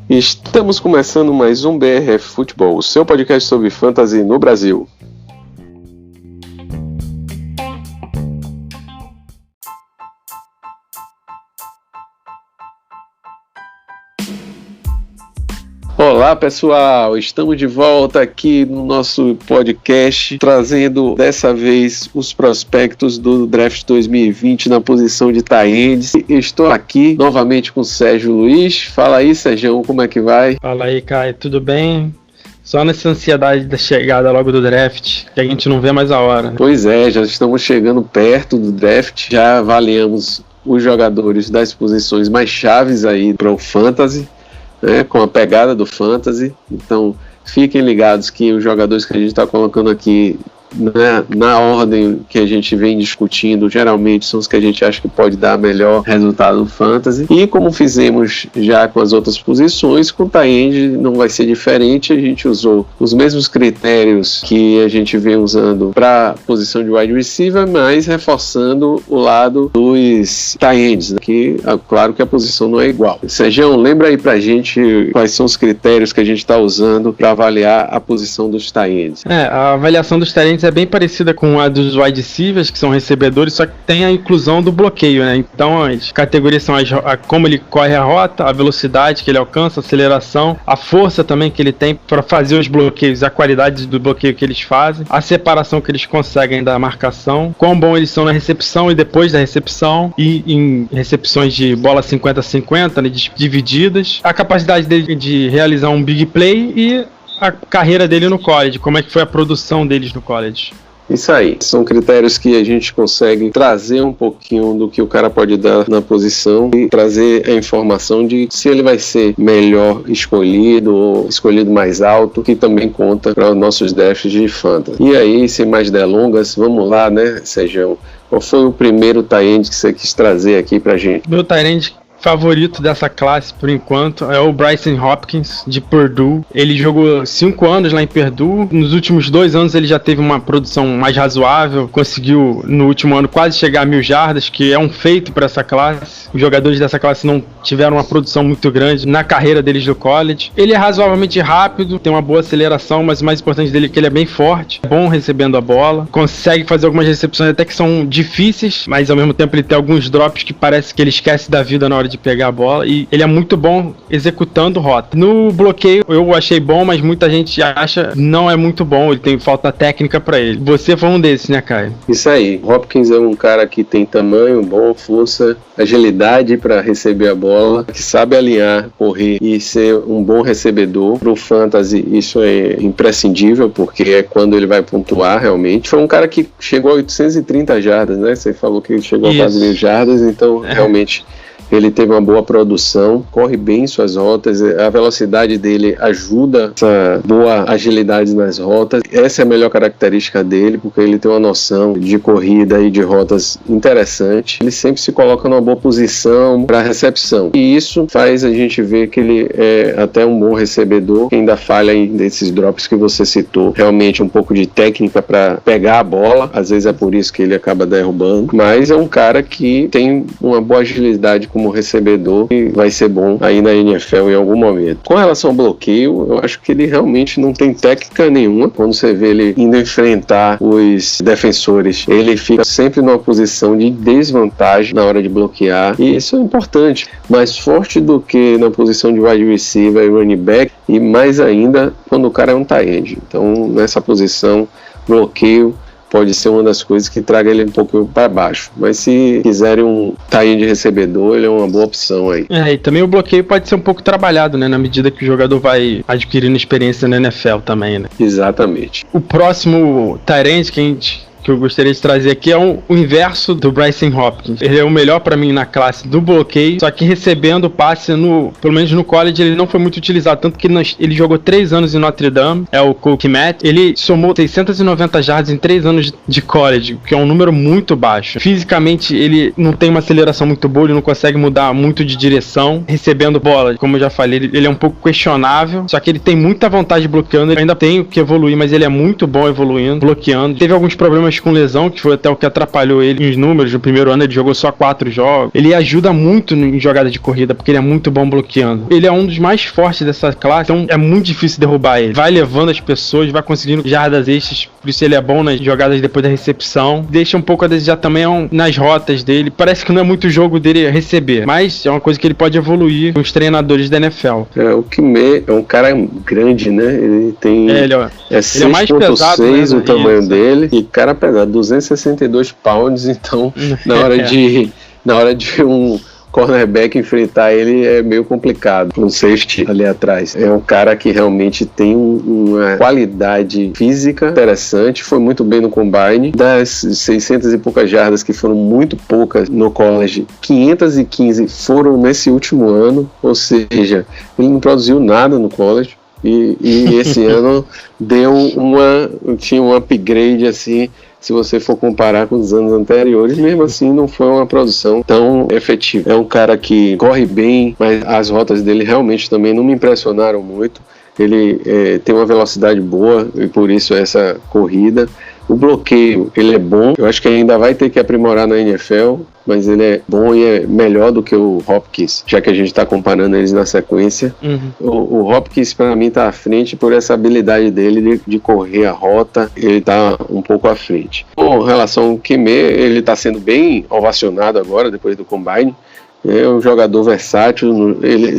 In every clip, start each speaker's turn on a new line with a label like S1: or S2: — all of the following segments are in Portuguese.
S1: Estamos começando mais um BRF Futebol, o seu podcast sobre fantasy no Brasil. Olá pessoal, estamos de volta aqui no nosso podcast, trazendo dessa vez os prospectos do Draft 2020 na posição de tight ends. Estou aqui novamente com o Sérgio Luiz. Fala aí, Sérgio, como é que vai?
S2: Fala aí, Caio, tudo bem? Só nessa ansiedade da chegada logo do draft, que a gente não vê mais a hora.
S1: Pois é, já estamos chegando perto do draft, já avaliamos os jogadores das posições mais chaves aí para o Fantasy, com a pegada do Fantasy. Então fiquem ligados que os jogadores que a gente está colocando aqui na ordem que a gente vem discutindo geralmente são os que a gente acha que pode dar melhor resultado no Fantasy, e como fizemos já com as outras posições, com o tight end não vai ser diferente. A gente usou os mesmos critérios que a gente vem usando para a posição de wide receiver, mas reforçando o lado dos tight ends, que claro que a posição não é igual. Sérgio, lembra aí pra gente quais são os critérios que a gente está usando para avaliar a posição dos tight ends.
S2: A avaliação dos tight ends é bem parecida com a dos wide receivers, que são recebedores, só que tem a inclusão do bloqueio, né? Então as categorias são como ele corre a rota, a velocidade que ele alcança, a aceleração, a força também que ele tem para fazer os bloqueios, a qualidade do bloqueio que eles fazem, a separação que eles conseguem da marcação, quão bom eles são na recepção e depois da recepção, e em recepções de bola 50-50, né, divididas, a capacidade dele de realizar um big play e a carreira dele no college, como é que foi a produção deles no college.
S1: Isso aí, são critérios que a gente consegue trazer um pouquinho do que o cara pode dar na posição e trazer a informação de se ele vai ser melhor escolhido ou escolhido mais alto, que também conta para os nossos drafts de fantasy. E aí, sem mais delongas, vamos lá, né, Sérgio? Qual foi o primeiro tight end que você quis trazer aqui pra gente?
S2: Meu tight end favorito dessa classe, por enquanto, é o Brycen Hopkins, de Purdue. Ele jogou 5 anos lá em Purdue. Nos últimos 2 anos ele já teve uma produção mais razoável. Conseguiu, no último ano, quase chegar a 1.000 jardas, que é um feito para essa classe. Os jogadores dessa classe não tiveram uma produção muito grande na carreira deles do college. Ele é razoavelmente rápido, tem uma boa aceleração, mas o mais importante dele é que ele é bem forte, é bom recebendo a bola, consegue fazer algumas recepções até que são difíceis, mas ao mesmo tempo ele tem alguns drops que parece que ele esquece da vida na hora de pegar a bola, e ele é muito bom executando rota. No bloqueio eu achei bom, mas muita gente acha não é muito bom, ele tem falta técnica pra ele. Você foi um desses, né, Caio?
S1: Isso aí, Hopkins é um cara que tem tamanho bom, força, agilidade para receber a bola, que sabe alinhar, correr e ser um bom recebedor. Pro fantasy isso é imprescindível, porque é quando ele vai pontuar realmente. Foi um cara que chegou a 830 jardas, né? Você falou que ele chegou a quase 1.000 jardas, então realmente ele teve uma boa produção, corre bem suas rotas, a velocidade dele ajuda essa boa agilidade nas rotas. Essa é a melhor característica dele, porque ele tem uma noção de corrida e de rotas interessante. Ele sempre se coloca numa boa posição para recepção, e isso faz a gente ver que ele é até um bom recebedor, que ainda falha desses drops que você citou. Realmente um pouco de técnica para pegar a bola, às vezes é por isso que ele acaba derrubando, mas é um cara que tem uma boa agilidade como recebedor e vai ser bom aí na NFL em algum momento. Com relação ao bloqueio, eu acho que ele realmente não tem técnica nenhuma. Quando você vê ele indo enfrentar os defensores, ele fica sempre numa posição de desvantagem na hora de bloquear, e isso é importante. Mais forte do que na posição de wide receiver e running back, e mais ainda quando o cara é um tight end. Então nessa posição, bloqueio pode ser uma das coisas que traga ele um pouco para baixo. Mas se quiserem um tight end recebedor, ele é uma boa opção aí.
S2: E também o bloqueio pode ser um pouco trabalhado, né? Na medida que o jogador vai adquirindo experiência na NFL também, né?
S1: Exatamente.
S2: O próximo tight end que eu gostaria de trazer aqui é o inverso do Brycen Hopkins. Ele é o melhor para mim na classe do bloqueio, só que recebendo o passe, pelo menos no college, ele não foi muito utilizado, tanto que ele jogou 3 anos em Notre Dame, é o Cole Kmet. Ele somou 690 jardas em 3 anos de college, que é um número muito baixo. Fisicamente, ele não tem uma aceleração muito boa, ele não consegue mudar muito de direção, recebendo bola, como eu já falei, ele é um pouco questionável, só que ele tem muita vontade bloqueando, ele ainda tem o que evoluir, mas ele é muito bom evoluindo, bloqueando. Teve alguns problemas problemas com lesão, que foi até o que atrapalhou ele nos números. No primeiro ano ele jogou só 4 jogos. Ele ajuda muito em jogada de corrida, porque ele é muito bom bloqueando. Ele é um dos mais fortes dessa classe, então é muito difícil derrubar ele. Vai levando as pessoas, vai conseguindo jardas extras, por isso ele é bom nas jogadas depois da recepção. Deixa um pouco a desejar também nas rotas dele. Parece que não é muito o jogo dele receber, mas é uma coisa que ele pode evoluir com os treinadores da NFL.
S1: O Kmet é um cara grande, né? Ele tem...
S2: Ele é
S1: 6.6 o tamanho dele. E cara pesado, 262 pounds, então na hora de um cornerback enfrentar ele é meio complicado. Um safety ali atrás. É um cara que realmente tem uma qualidade física interessante, foi muito bem no combine. Das 600 e poucas jardas que foram muito poucas no college, 515 foram nesse último ano, ou seja, ele não produziu nada no college. E esse ano tinha um upgrade assim, se você for comparar com os anos anteriores, mesmo assim não foi uma produção tão efetiva. É um cara que corre bem, mas as rotas dele realmente também não me impressionaram muito. Ele tem uma velocidade boa e por isso essa corrida. O bloqueio, ele é bom. Eu acho que ainda vai ter que aprimorar na NFL, mas ele é bom e é melhor do que o Hopkins, já que a gente está comparando eles na sequência. O Hopkins, para mim, está à frente por essa habilidade dele de correr a rota. Ele está um pouco à frente. Com relação ao Kmet, ele está sendo bem ovacionado agora, depois do Combine. É um jogador versátil,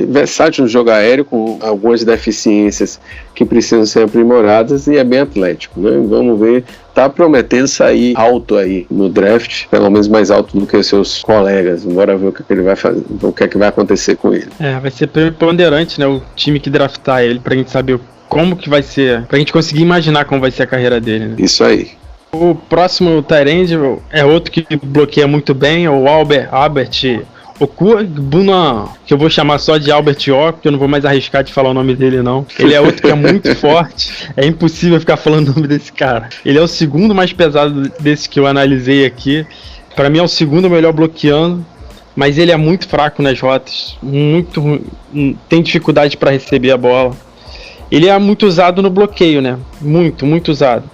S1: versátil no jogo aéreo, com algumas deficiências que precisam ser aprimoradas, e é bem atlético, né? Vamos ver, tá prometendo sair alto aí no draft, pelo menos mais alto do que os seus colegas. Bora ver o que ele vai fazer, o que é que vai acontecer com ele.
S2: Vai ser preponderante, né, o time que draftar ele, pra gente saber como que vai ser, pra gente conseguir imaginar como vai ser a carreira dele, né?
S1: Isso aí.
S2: O próximo tight end é outro que bloqueia muito bem, o Albert Okwuegbunam, que eu vou chamar só de Albert O, porque eu não vou mais arriscar de falar o nome dele não. Ele é outro que é muito forte, é impossível ficar falando o nome desse cara. Ele é o segundo mais pesado desse que eu analisei aqui. Pra mim é o segundo melhor bloqueando, mas ele é muito fraco nas rotas, tem dificuldade para receber a bola. Ele é muito usado no bloqueio, né? Muito usado.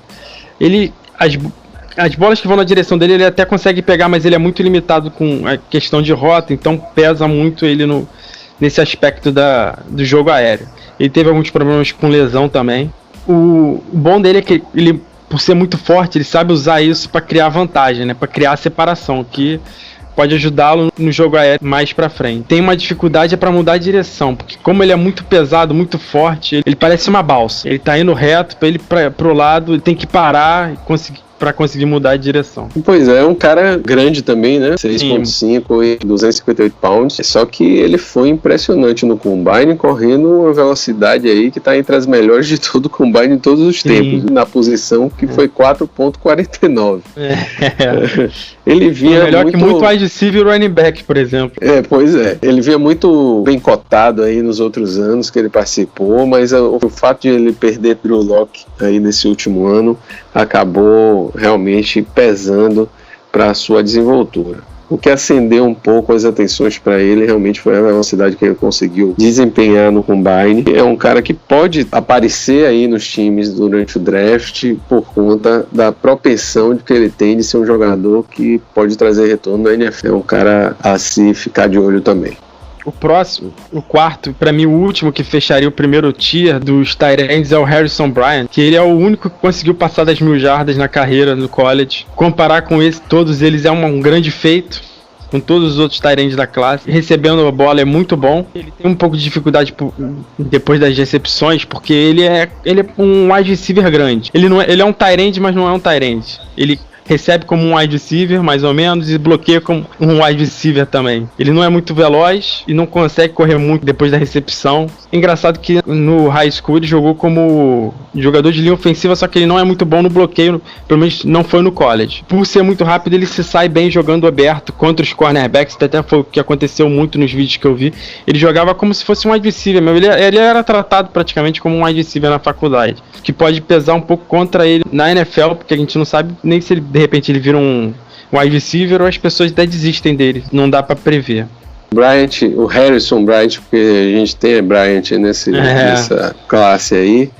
S2: As bolas que vão na direção dele, ele até consegue pegar, mas ele é muito limitado com a questão de rota, então pesa muito ele nesse aspecto do jogo aéreo. Ele teve alguns problemas com lesão também. O bom dele é que ele, por ser muito forte, ele sabe usar isso para criar vantagem, né? Para criar separação, que pode ajudá-lo no jogo aéreo mais pra frente. Tem uma dificuldade para mudar a direção, porque como ele é muito pesado, muito forte, ele parece uma balsa. Ele tá indo reto, para ele pro lado, ele tem que parar e conseguir mudar de direção.
S1: Pois é um cara grande também, né? 6.5 e 258 pounds. Só que ele foi impressionante no Combine, correndo uma velocidade aí que tá entre as melhores de todo o Combine em todos os tempos, na posição que foi 4.49. Ele vinha
S2: melhor que muito wide receiver e running back, por exemplo.
S1: Pois é. Ele vinha muito bem cotado aí nos outros anos que ele participou, mas o fato de ele perder Drew Lock aí nesse último ano acabou realmente pesando para a sua desenvoltura. O que acendeu um pouco as atenções para ele realmente foi a velocidade que ele conseguiu desempenhar no Combine. É um cara que pode aparecer aí nos times durante o draft por conta da propensão que ele tem de ser um jogador que pode trazer retorno na NFL. É um cara a se ficar de olho também.
S2: O próximo, o quarto, pra mim o último que fecharia o primeiro tier dos tight ends é o Harrison Bryant, que ele é o único que conseguiu passar das 1.000 jardas na carreira no college. Comparar com todos eles é um grande feito, com todos os outros tight ends da classe. Recebendo a bola é muito bom. Ele tem um pouco de dificuldade depois das recepções, porque ele é um wide receiver grande. Ele é um tight end, mas não é um tight end. Ele recebe como um wide receiver, mais ou menos, e bloqueia como um wide receiver também. Ele não é muito veloz e não consegue correr muito depois da recepção. Engraçado que no high school ele jogou como jogador de linha ofensiva, só que ele não é muito bom no bloqueio, pelo menos não foi no college. Por ser muito rápido, ele se sai bem jogando aberto contra os cornerbacks, até foi o que aconteceu muito nos vídeos que eu vi. Ele jogava como se fosse um wide receiver, mas ele era tratado praticamente como um wide receiver na faculdade, que pode pesar um pouco contra ele na NFL, porque a gente não sabe nem se ele, de repente ele vira um wide receiver ou as pessoas até desistem dele, não dá pra prever.
S1: O Harrison Bryant, porque a gente tem Bryant nessa classe aí,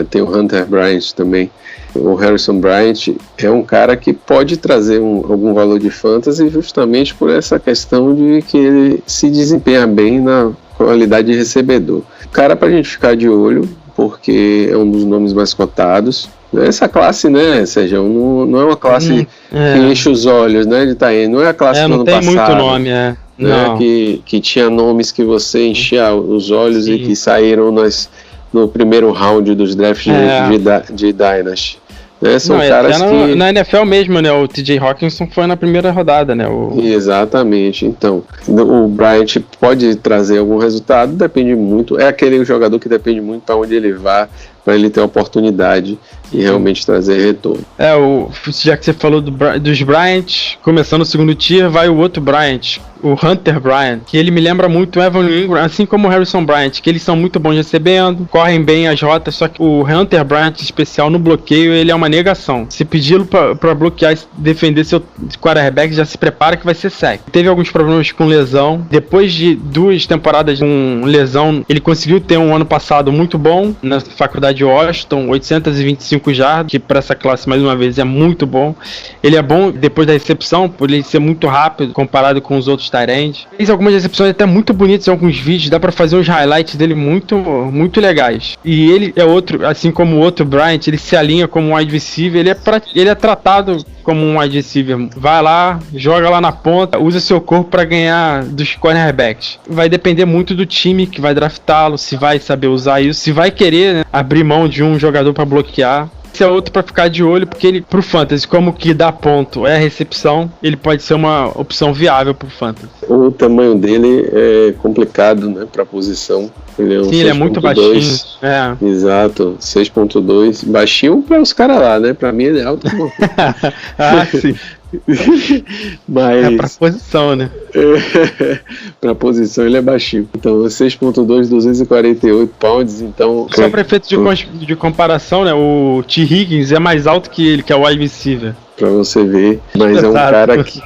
S1: tem o Hunter Bryant também. O Harrison Bryant é um cara que pode trazer algum valor de fantasy justamente por essa questão de que ele se desempenha bem na qualidade de recebedor. Cara pra gente ficar de olho, porque é um dos nomes mais cotados. Essa classe, né, Sérgio, não é uma classe que enche os olhos, né, de Taen. Não é a classe do ano passado. Não tem muito nome, né, que tinha nomes que você enchia os olhos. Sim. E que saíram no primeiro round dos drafts de Dynasty. Né, são caras que...
S2: Na NFL mesmo, né, o TJ Hawkinson foi na primeira rodada, né.
S1: Exatamente, então, o Bryant pode trazer algum resultado, depende muito, é aquele jogador que depende muito para onde ele vá, para ele ter oportunidade e realmente trazer retorno.
S2: Já que você falou dos Bryant, começando o segundo tier, vai o outro Bryant, o Hunter Bryant, que ele me lembra muito o Evan Ingram, assim como o Harrison Bryant, que eles são muito bons recebendo, correm bem as rotas, só que o Hunter Bryant, especial no bloqueio, ele é uma negação. Se pedi-lo para bloquear e defender seu quarterback, já se prepara que vai ser sack. Teve alguns problemas com lesão, depois de 2 temporadas com lesão, ele conseguiu ter um ano passado muito bom na faculdade de Washington, 825 jardas, que para essa classe, mais uma vez, é muito bom. Ele é bom depois da recepção, por ele ser muito rápido comparado com os outros tight ends. Fez algumas recepções até muito bonitas em alguns vídeos, dá para fazer uns highlights dele muito, muito legais. E ele é outro, assim como o outro Bryant, ele se alinha como um wide receiver, ele é tratado como um wide receiver. Vai lá, joga lá na ponta, usa seu corpo para ganhar dos cornerbacks. Vai depender muito do time que vai draftá-lo, se vai saber usar isso, se vai querer, né, abrir mão de um jogador para bloquear. Esse é outro para ficar de olho, porque ele, pro Fantasy, como que dá ponto é a recepção, ele pode ser uma opção viável pro Fantasy.
S1: O tamanho dele é complicado, né, pra posição. Ele é um 6.
S2: Ele é muito baixinho.
S1: Exato, 6.2. Baixinho para os caras lá, né? Pra mim ele é alto.
S2: Sim.
S1: Mas...
S2: É pra posição, né?
S1: Pra posição ele é baixinho. Então 6.2, 248 pounds. Então...
S2: Só para efeito de comparação, né? O T. Higgins é mais alto que ele, que é o wide receiver.
S1: Pra você ver. Mas é um cara que...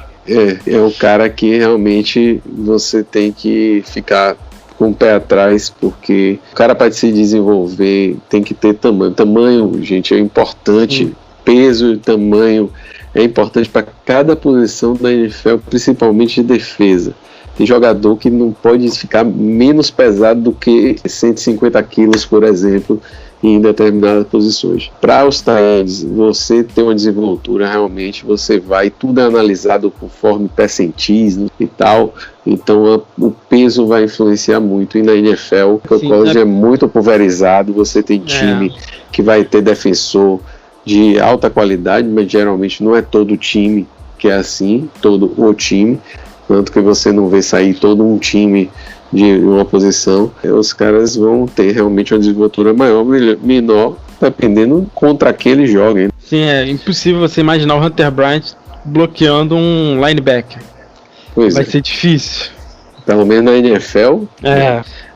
S1: É um cara que realmente você tem que ficar com o pé atrás, porque o cara, para se desenvolver, tem que ter tamanho. Tamanho, gente, é importante. Peso e tamanho é importante para cada posição da NFL, principalmente de defesa. Tem jogador que não pode ficar menos pesado do que 150 quilos, por exemplo, em determinadas posições. Para os tight ends, você ter uma desenvoltura, realmente você vai, tudo é analisado conforme percentis e tal, então o peso vai influenciar muito. E na NFL, o college é muito pulverizado, você tem time que vai ter defensor de alta qualidade, mas geralmente não é todo time que é assim, todo o time, tanto que você não vê sair todo um time de uma posição. Os caras vão ter realmente uma desenvoltura maior, menor, dependendo contra quem eles joguem.
S2: Sim, é impossível você imaginar o Hunter Bryant bloqueando um linebacker. Vai ser difícil.
S1: Pelo menos na NFL.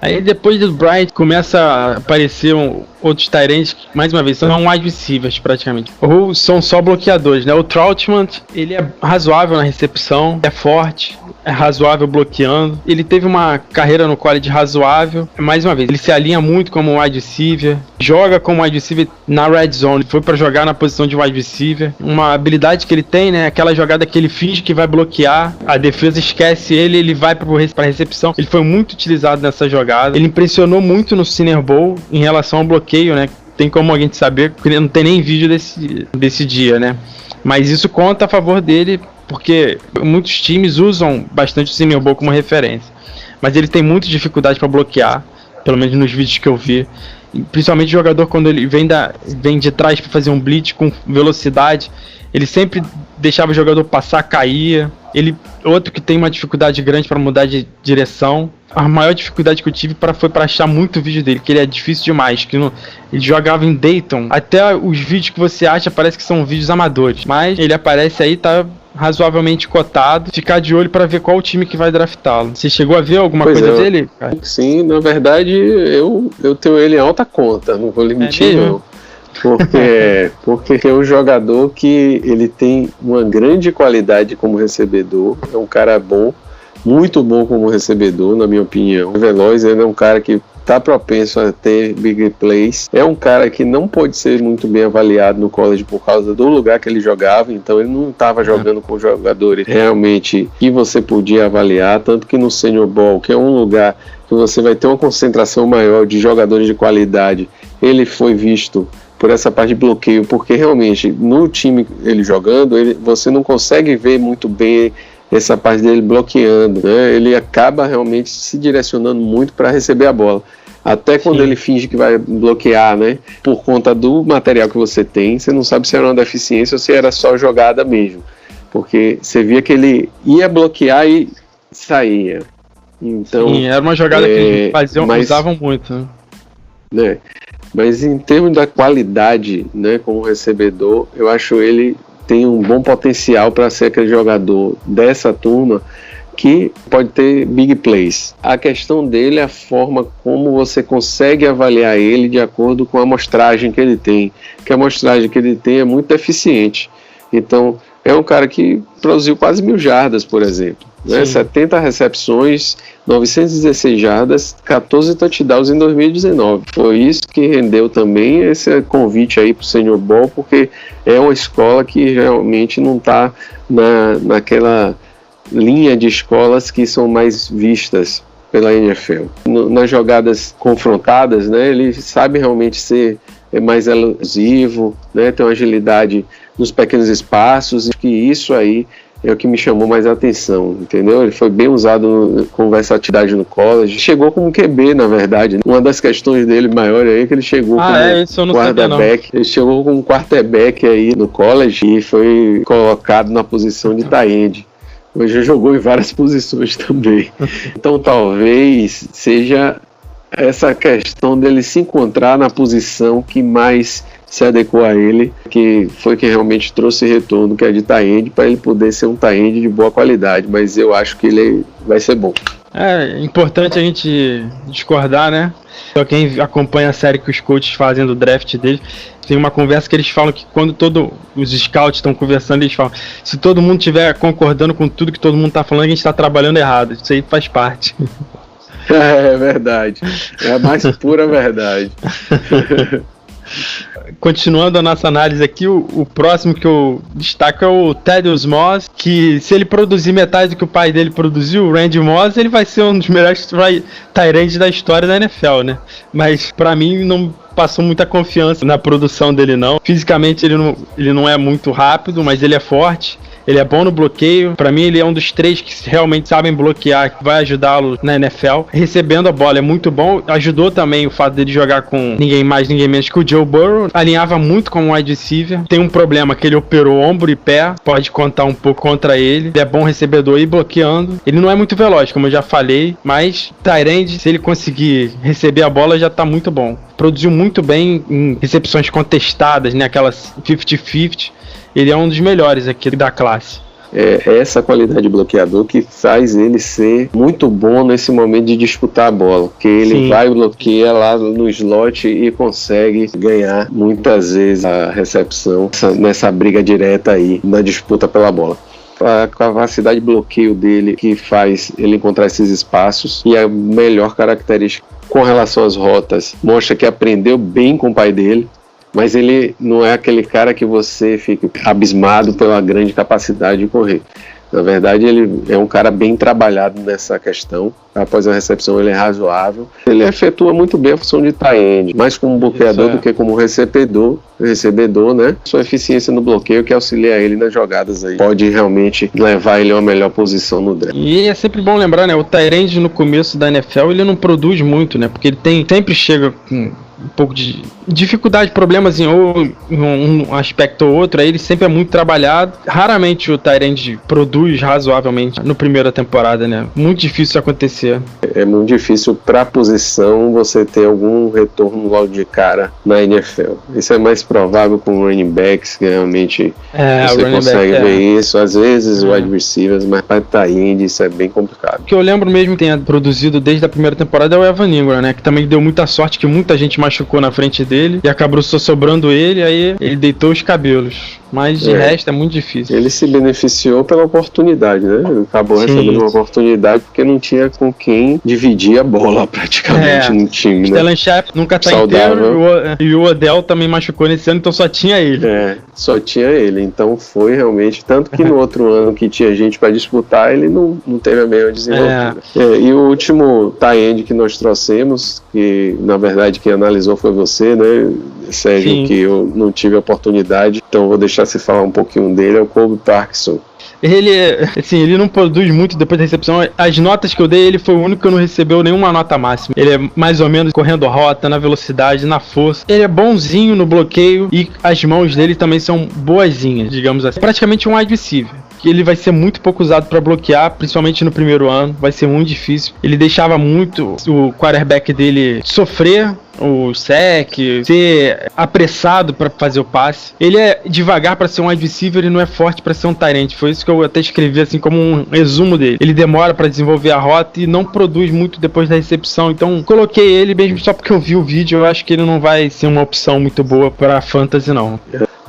S2: Aí depois do Bryant começa a aparecer outros tight ends, mais uma vez, são wide receivers praticamente. Ou são só bloqueadores, né? O Troutman, ele é razoável na recepção, é forte, é razoável bloqueando. Ele teve uma carreira no college razoável. Mais uma vez, ele se alinha muito como wide receiver, joga como wide receiver na red zone, foi para jogar na posição de wide receiver. Uma habilidade que ele tem, né? Aquela jogada que ele finge que vai bloquear, a defesa esquece ele, ele vai para recepção. Ele foi muito utilizado nessa jogada. Ele impressionou muito no Senior Bowl em relação ao bloqueio, né? Tem como alguém saber, porque não tem nem vídeo desse dia, né? Mas isso conta a favor dele, porque muitos times usam bastante o Senior Bowl como referência. Mas ele tem muita dificuldade para bloquear, pelo menos nos vídeos que eu vi. Principalmente o jogador, quando ele vem de trás para fazer um blitz com velocidade, ele sempre deixava o jogador passar, caía. Outro que tem uma dificuldade grande para mudar de direção. A maior dificuldade que eu tive foi para achar muito vídeo dele, que ele é difícil demais. Ele jogava em Dayton. Até os vídeos que você acha parece que são vídeos amadores. Mas ele aparece aí, tá razoavelmente cotado. Ficar de olho para ver qual o time que vai draftá-lo. Você chegou a ver alguma coisa dele, cara?
S1: Sim, na verdade eu tenho ele em alta conta, não vou lhe mentir não. Porque é um jogador que ele tem uma grande qualidade como recebedor, é um cara bom, muito bom como recebedor, na minha opinião. Veloz, ele é um cara que tá propenso a ter big plays. É um cara que não pode ser muito bem avaliado no college por causa do lugar que ele jogava, então ele não estava jogando com jogadores realmente que você podia avaliar, tanto que no Senior Bowl, que é um lugar que você vai ter uma concentração maior de jogadores de qualidade, ele foi visto por essa parte de bloqueio, porque realmente no time ele jogando, você não consegue ver muito bem essa parte dele bloqueando, né? Ele acaba realmente se direcionando muito para receber a bola. Até quando ele finge que vai bloquear, né? Por conta do material que você tem, você não sabe se era uma deficiência ou se era só jogada mesmo. Porque você via que ele ia bloquear e saía. Então,
S2: sim, era uma jogada que eles faziam, usavam muito.
S1: Né? Mas em termos da qualidade, né, como recebedor, eu acho ele tem um bom potencial para ser aquele jogador dessa turma que pode ter big plays. A questão dele é a forma como você consegue avaliar ele de acordo com a amostragem que ele tem, que a amostragem que ele tem é muito eficiente. Então, é um cara que produziu quase 1.000 jardas, por exemplo, né? 70 recepções, 916 jardas, 14 touchdowns em 2019. Foi isso que rendeu também esse convite aí para o Senior Bowl, porque é uma escola que realmente não está naquela linha de escolas que são mais vistas pela NFL. Nas jogadas confrontadas, né, ele sabe realmente ser mais elusivo, né, tem uma agilidade nos pequenos espaços, e que isso aí é o que me chamou mais a atenção, entendeu? Ele foi bem usado com versatilidade no college, chegou como QB, na verdade. Uma das questões dele maior aí é que ele chegou como quarterback, ele chegou como quarterback aí no college e foi colocado na posição de tight end. Hoje já jogou em várias posições também. Então talvez seja essa questão dele se encontrar na posição que mais se adequou a ele, que foi quem realmente trouxe retorno, que é de tight end, para ele poder ser um tight end de boa qualidade, mas eu acho que ele vai ser bom.
S2: É importante a gente discordar, né? Então, quem acompanha a série que os coaches fazem do draft deles, tem uma conversa que eles falam que quando os scouts estão conversando, eles falam, se todo mundo estiver concordando com tudo que todo mundo está falando, a gente está trabalhando errado. Isso aí faz parte.
S1: É verdade. É a mais pura verdade.
S2: Continuando a nossa análise aqui, o próximo que eu destaco é o Thaddeus Moss, que se ele produzir metade do que o pai dele produziu, o Randy Moss, ele vai ser um dos melhores tight ends da história da NFL, né? Mas pra mim não passou muita confiança na produção dele não. Fisicamente ele não é muito rápido, mas ele é forte. Ele é bom no bloqueio. Pra mim ele é um dos 3 que realmente sabem bloquear, que vai ajudá-lo na NFL. Recebendo a bola é muito bom. Ajudou também o fato dele jogar com ninguém mais, ninguém menos que o Joe Burrow. Alinhava muito com o wide receiver. Tem um problema que ele operou ombro e pé. Pode contar um pouco contra ele. Ele é bom recebedor e bloqueando. Ele não é muito veloz, como eu já falei, mas tight end, se ele conseguir receber a bola, já tá muito bom. Produziu muito bem em recepções contestadas, né? Aquelas 50-50. Ele é um dos melhores aqui da classe.
S1: É essa qualidade de bloqueador que faz ele ser muito bom nesse momento de disputar a bola, porque ele vai bloquear lá no slot e consegue ganhar muitas vezes a recepção nessa briga direta aí na disputa pela bola. A capacidade de bloqueio dele que faz ele encontrar esses espaços, e a melhor característica com relação às rotas, mostra que aprendeu bem com o pai dele. Mas ele não é aquele cara que você fica abismado pela grande capacidade de correr. Na verdade, ele é um cara bem trabalhado nessa questão. Após a recepção, ele é razoável. Ele efetua muito bem a função de tight end, mais como bloqueador do que como recebedor, né? Sua eficiência no bloqueio que auxilia ele nas jogadas aí. Pode realmente levar ele a uma melhor posição no draft.
S2: E é sempre bom lembrar, né? O tight end no começo da NFL, ele não produz muito, né? Porque ele sempre chega com um pouco de dificuldade, problemas em um aspecto ou outro, aí ele sempre é muito trabalhado. Raramente o tight end produz razoavelmente no primeira temporada, né? Muito difícil isso acontecer.
S1: É muito difícil pra posição você ter algum retorno logo de cara na NFL. Isso é mais provável com running backs, que realmente você consegue ver isso. Às vezes wide receivers, mas para tight end isso é bem complicado.
S2: O que eu lembro mesmo que tenha produzido desde a primeira temporada é o Evan Ingram, né? Que também deu muita sorte, que muita gente machucou na frente dele e acabou só sobrando ele, aí ele deitou os cabelos. mas de resto é muito difícil.
S1: Ele se beneficiou pela oportunidade, né? Ele acabou recebendo uma oportunidade porque não tinha com quem dividir a bola praticamente no time, né?
S2: Stellan Scherf nunca tá inteiro e o Odell também machucou nesse ano, então só tinha ele.
S1: Só tinha ele, então foi realmente, tanto que no outro ano que tinha gente para disputar, ele não teve a mesma desenvoltura. E o último tight end que nós trouxemos, que na verdade quem analisou foi você, né, Sérgio, que eu não tive a oportunidade, então vou deixar você falar um pouquinho dele, é o Colby Parkinson.
S2: Ele não produz muito depois da recepção. As notas que eu dei, ele foi o único que não recebeu nenhuma nota máxima. Ele é mais ou menos correndo rota, na velocidade, na força. Ele é bonzinho no bloqueio e as mãos dele também são boazinhas, digamos assim. Praticamente um wide receiver. Ele vai ser muito pouco usado para bloquear, principalmente no primeiro ano. Vai ser muito difícil. Ele deixava muito o quarterback dele sofrer o sec, ser apressado para fazer o passe. Ele é devagar para ser um wide receiver e não é forte para ser um tight end. Foi isso que eu até escrevi assim como um resumo dele. Ele demora para desenvolver a rota e não produz muito depois da recepção. Então coloquei ele mesmo só porque eu vi o vídeo. Eu acho que ele não vai ser uma opção muito boa para fantasy, não.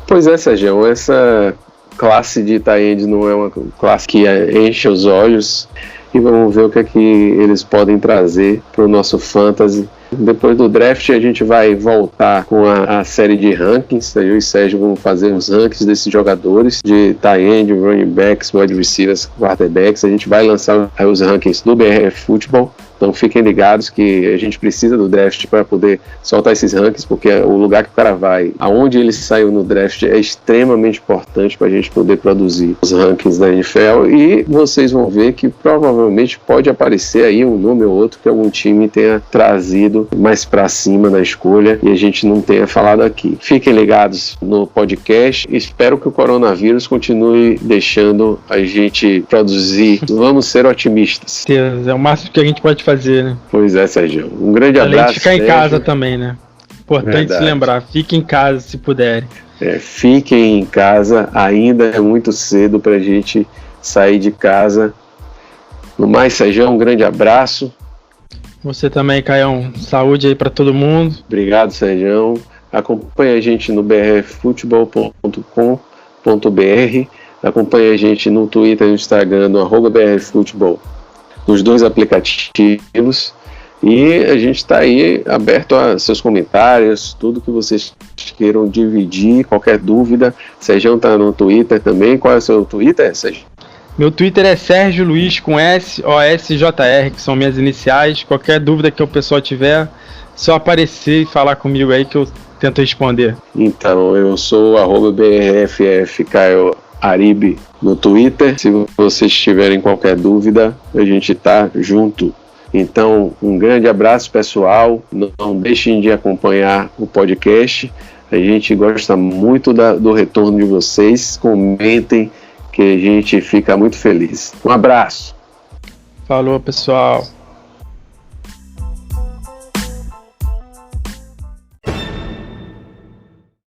S1: Pois é, Sérgio, essa classe de tight end não é uma classe que enche os olhos, e vamos ver o que é que eles podem trazer para o nosso fantasy. Depois do draft a gente vai voltar com a série de rankings. Eu e Sérgio vamos fazer os rankings desses jogadores de tight end, running backs, wide receivers, quarterbacks. A gente vai lançar os rankings do BRF Futebol. Então fiquem ligados que a gente precisa do draft para poder soltar esses rankings, porque o lugar que o cara vai, aonde ele saiu no draft, é extremamente importante para a gente poder produzir os rankings da NFL. E vocês vão ver que provavelmente pode aparecer aí um nome ou outro que algum time tenha trazido mais para cima na escolha e a gente não tenha falado aqui. Fiquem ligados no podcast. Espero que o coronavírus continue deixando a gente produzir. Vamos ser otimistas.
S2: É o máximo que a gente pode fazer, né?
S1: Pois é, Sérgio. Um grande abraço.
S2: Além de ficar em casa também, né? Importante se lembrar. Fiquem em casa se puderem.
S1: Fiquem em casa. Ainda é muito cedo pra gente sair de casa. No mais, Sérgio, um grande abraço.
S2: Você também, Caião. Saúde aí pra todo mundo.
S1: Obrigado, Sérgio. Acompanhe a gente no brfutebol.com.br. Acompanhe a gente no Twitter e no Instagram, no @brfutebol. Nos 2 aplicativos, e a gente está aí aberto a seus comentários, tudo que vocês queiram dividir, qualquer dúvida. Sérgio está no Twitter também. Qual é o seu Twitter, Sérgio?
S2: Meu Twitter é Sérgio Luiz com SOSJR, que são minhas iniciais. Qualquer dúvida que o pessoal tiver, só aparecer e falar comigo aí que eu tento responder.
S1: Então, eu sou @BRFFCaio Aribe no Twitter. Se vocês tiverem qualquer dúvida, a gente tá junto. Então, um grande abraço, pessoal. Não deixem de acompanhar o podcast. A gente gosta muito do retorno de vocês. Comentem, que a gente fica muito feliz. Um abraço.
S2: Falou, pessoal.